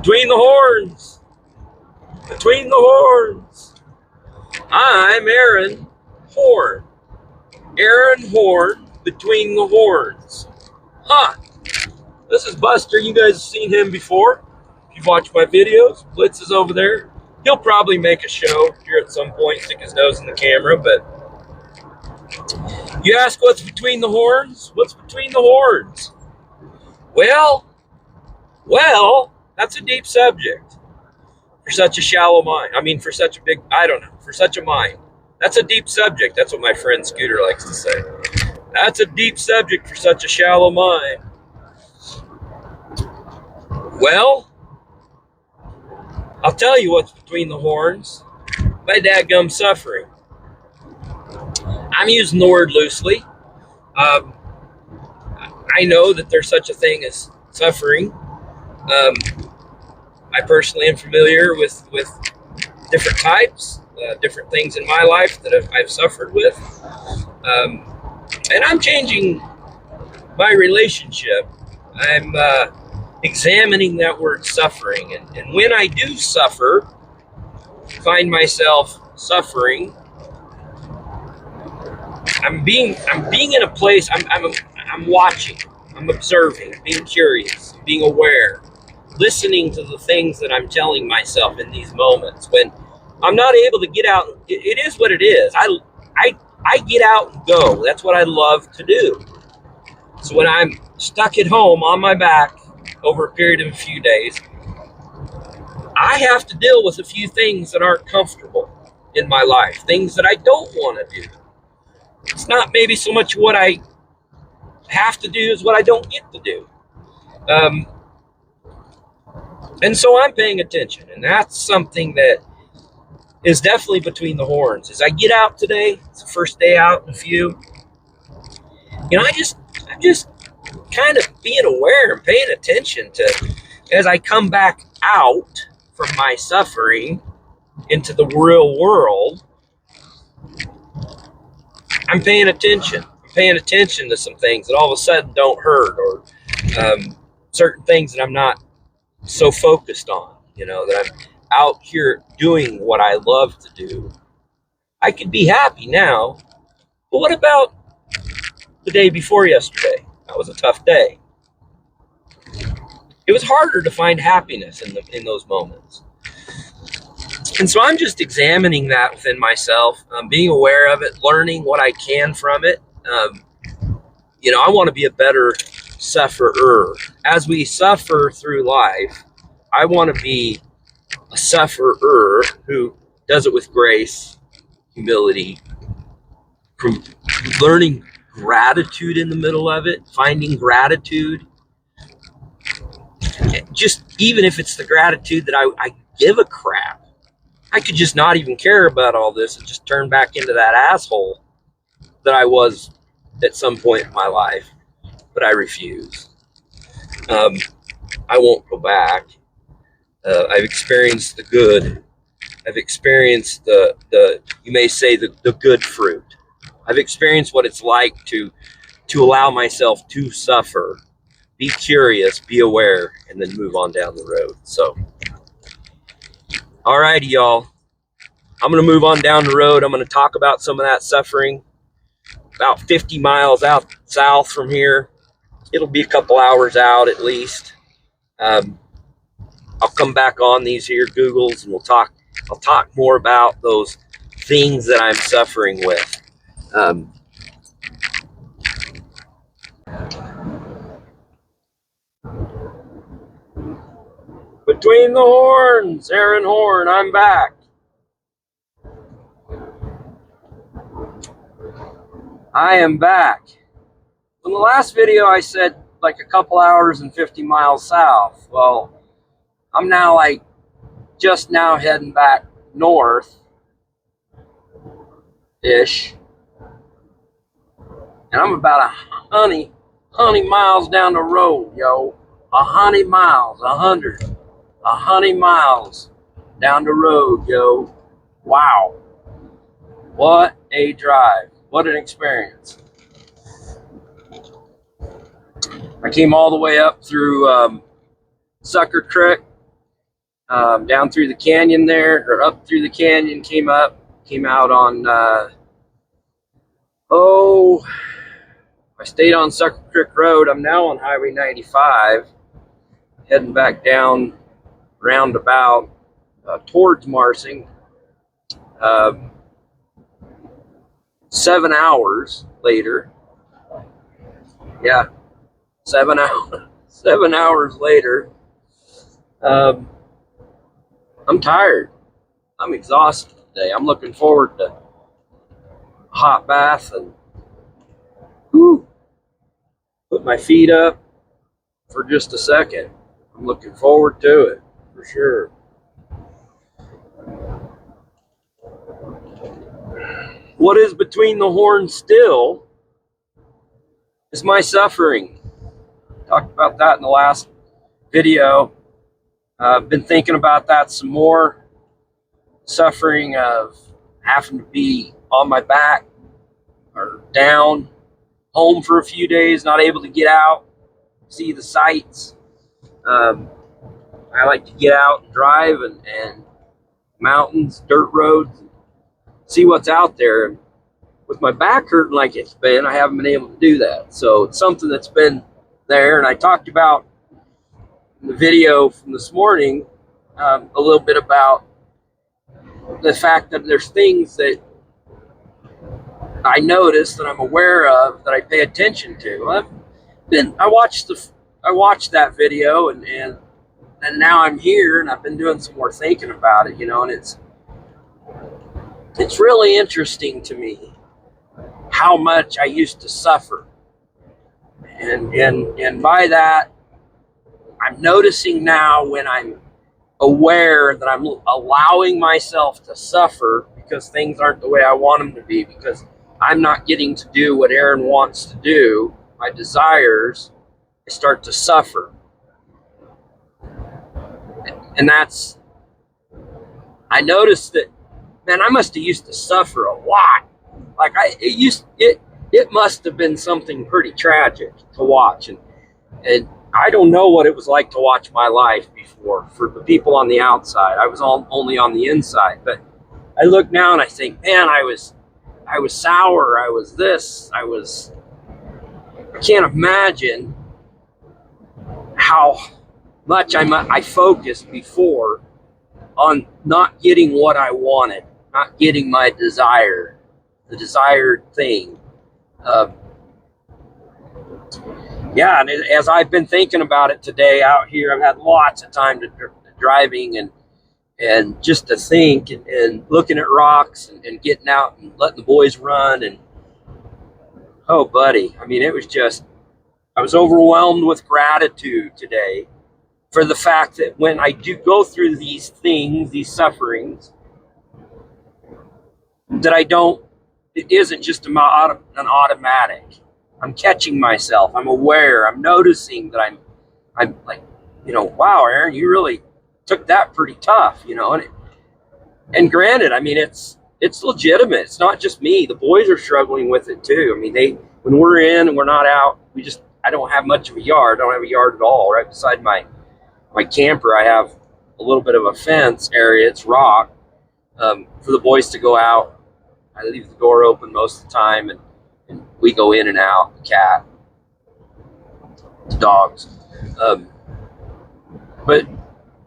Between the horns. Between the horns. I'm Aaron Horn. Aaron Horn, between the horns. Huh. This is Buster. You guys have seen him before. If you've watched my videos, Blitz is over there. He'll probably make a show here at some point, stick his nose in the camera, but you ask what's between the horns? What's between the horns? Well, that's a deep subject for such a shallow mind. I mean, for such a big, I don't know, for such a mind. That's a deep subject. That's what my friend Scooter likes to say. That's a deep subject for such a shallow mind. Well, I'll tell you what's between the horns. My dadgum suffering. I'm using the word loosely. I know that there's such a thing as suffering. I personally am familiar with different types, different things in my life that I've suffered with. And I'm changing my relationship. I'm examining that word suffering. And when I do suffer, find myself suffering, I'm being in a place, I'm watching, I'm observing, being curious, being aware, listening to the things that I'm telling myself in these moments when I'm not able to get out. It is what it is. I get out and go. That's what I love to do. So when I'm stuck at home on my back over a period of a few days, I have to deal with a few things that aren't comfortable in my life, things that I don't want to do. It's not maybe so much what I have to do as what I don't get to do. And so I'm paying attention, and that's something that is definitely between the horns. As I get out today, it's the first day out in a few. I'm just kind of being aware and paying attention to as I come back out from my suffering into the real world. I'm paying attention. I'm paying attention to some things that all of a sudden don't hurt, or certain things that I'm not so focused on, that I'm out here doing what I love to do. I could be happy now, but what about the day before yesterday? That was a tough day. It was harder to find happiness in those moments. And so I'm just examining that within myself, being aware of it, learning what I can from it. I want to be a better sufferer. As we suffer through life, I want to be a sufferer who does it with grace, humility, learning gratitude in the middle of it, finding gratitude. Just even if it's the gratitude that I give a crap. I could just not even care about all this and just turn back into that asshole that I was at some point in my life, but I refuse. I won't go back. I've experienced the good. I've experienced the you may say the good fruit. I've experienced what it's like to allow myself to suffer, be curious, be aware, and then move on down the road. So, all righty, y'all. I'm going to move on down the road. I'm going to talk about some of that suffering about 50 miles out south from here. It'll be a couple hours out at least. I'll come back on these here Googles and I'll talk more about those things that I'm suffering with. Between the horns, Aaron Horn, I'm back. I am back. In the last video, I said like a couple hours and 50 miles south. Well, I'm now just now heading back north-ish. And I'm about 100 miles down the road, yo. 100 miles, 100 miles down the road, yo. Wow. What a drive. What an experience. I came all the way up through Sucker Creek, down through the canyon there, or up through the canyon, came out on, I stayed on Sucker Creek Road. I'm now on Highway 95, heading back down roundabout towards Marsing. 7 hours later, yeah, 7 hours later, I'm tired. I'm exhausted today. I'm looking forward to a hot bath and put my feet up for just a second. I'm looking forward to it for sure. What is between the horns still is my suffering. Talked about that in the last video. I've been thinking about that some more. Suffering of having to be on my back or down, home for a few days, not able to get out, see the sights. I like to get out and drive and mountains, dirt roads, see what's out there. With my back hurting like it's been, I haven't been able to do that. So it's something that's been there. And I talked about in the video from this morning a little bit about the fact that there's things that I notice, that I'm aware of, that I pay attention to. I watched that video and now I'm here and I've been doing some more thinking about it, and it's really interesting to me how much I used to suffer. And by that, I'm noticing now when I'm aware that I'm allowing myself to suffer because things aren't the way I want them to be, because I'm not getting to do what Aaron wants to do, my desires, I start to suffer. And I noticed that, man, I must have used to suffer a lot. Like it must have been something pretty tragic to watch. And I don't know what it was like to watch my life before. For the people on the outside, I was only on the inside. But I look now and I think, man, I was sour. I was this. I can't imagine how much I focused before on not getting what I wanted, not getting my desire, the desired thing. Yeah, and as I've been thinking about it today out here, I've had lots of time to driving and just to think and looking at rocks and getting out and letting the boys run. And oh, buddy, I mean, I was overwhelmed with gratitude today for the fact that when I do go through these things, these sufferings, that it isn't just an automatic. I'm catching myself. I'm aware. I'm noticing that I'm like, wow, Aaron, you really took that pretty tough, and granted, I mean, it's legitimate. It's not just me. The boys are struggling with it too. I mean, when we're in and we're not out, I don't have much of a yard. I don't have a yard at all. Right beside my camper, I have a little bit of a fence area. It's rock for the boys to go out. I leave the door open most of the time, and we go in and out. The cat, the dogs, but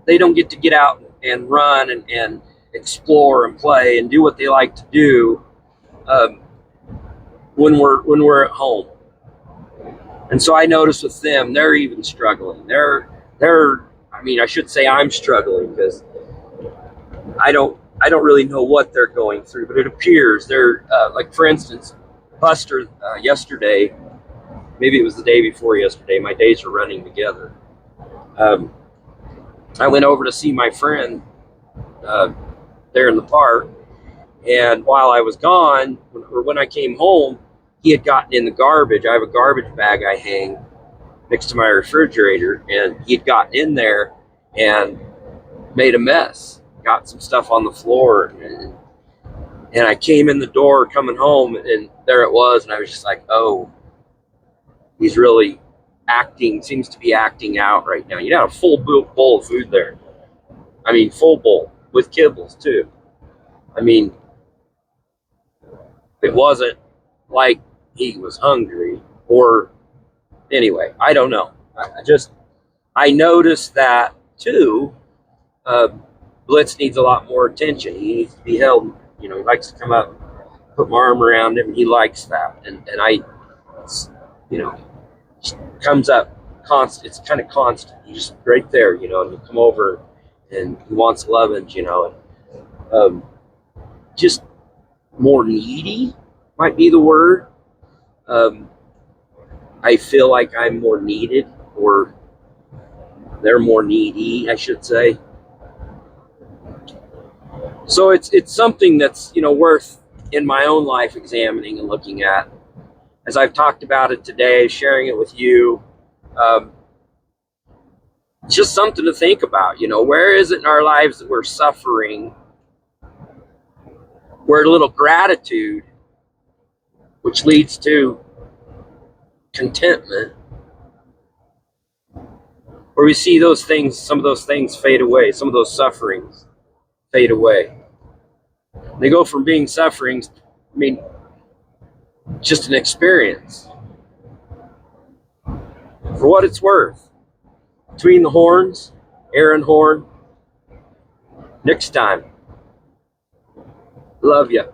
they don't get to get out and run and explore and play and do what they like to do when we're at home. And so I notice with them, they're even struggling. I mean, I should say I'm struggling, because I don't really know what they're going through, but it appears they're like, for instance, Buster yesterday, maybe it was the day before yesterday, my days are running together. I went over to see my friend there in the park, and while I was gone, or when I came home, he had gotten in the garbage. I have a garbage bag I hang next to my refrigerator, and he'd gotten in there and made a mess, got some stuff on the floor, and I came in the door coming home, and there it was, and I was just like, oh, he's really seems to be acting out right now. You got a full bowl of food there. I mean, full bowl with kibbles too. I mean, it wasn't like he was hungry or anyway. I don't know. I noticed that too. Uh, Blitz needs a lot more attention. He needs to be held. You know, he likes to come up, put my arm around him. He likes that, and I, you know, comes up constant. It's kind of constant. He's just right there, you know, and he'll come over and he wants loving, you know, and just more needy might be the word. Um, I feel like I'm more needed, or they're more needy, I should say. So it's something that's, you know, worth in my own life examining and looking at. As I've talked about it today, sharing it with you, um, just something to think about. You know, where is it in our lives that we're suffering, where a little gratitude, which leads to contentment, where we see those things, some of those things fade away, some of those sufferings fade away. They go from being sufferings, I mean, just an experience. For what it's worth, between the horns, Aaron Horn, next time. Love you.